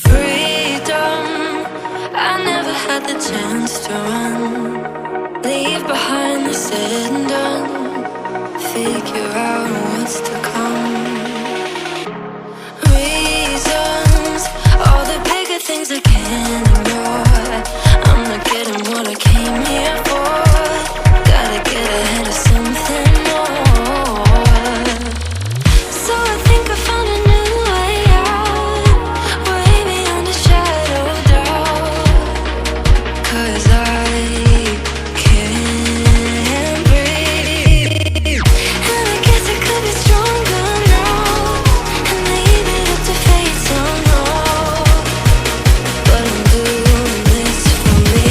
Freedom, I never had the chance to run. Leave behind the said and done. Figure out what's to come. Reasons, all the bigger things I can't ignore. I'm not getting what I came here for. Gotta get ahead of something more. So I think I found a new way out, way beyond a shadow of doubt. 'Cause I can't breathe, and I guess I could be stronger now, and leave it up to fate somehow. But I'm doing this for me.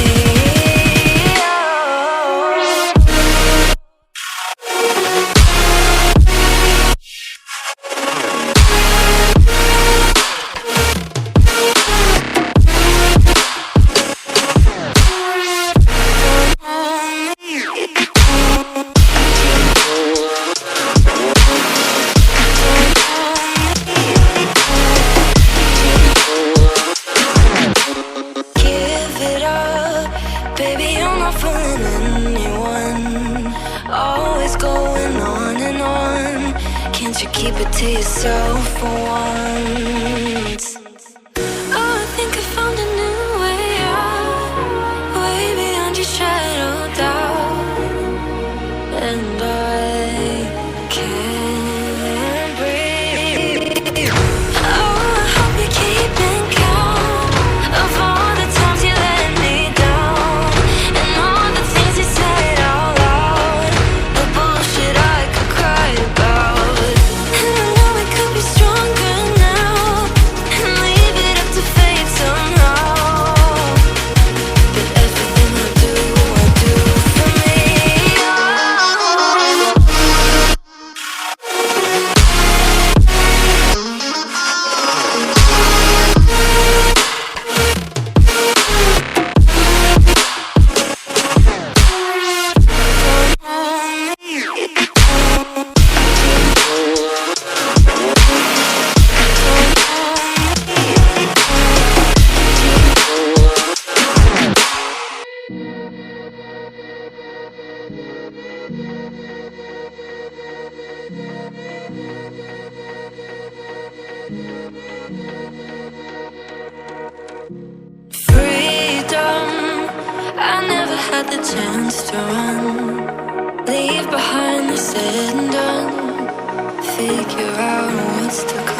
Give it up, baby, I'm not fooling anyone. Always going on and on. Can't you keep it to yourself for once? Oh, I think I found a new way out, way beyond your shadow of doubt. And I can't breathe. Oh, I hope you're keeping count of all the times you let me down, and all the things you said out loud, the bullshit I could cry about. And I know we could be stronger now, and leave it up to fate somehow. But everything I do for me. Freedom, I never had the chance to run. Leave behind the said and done. Figure out what's to come.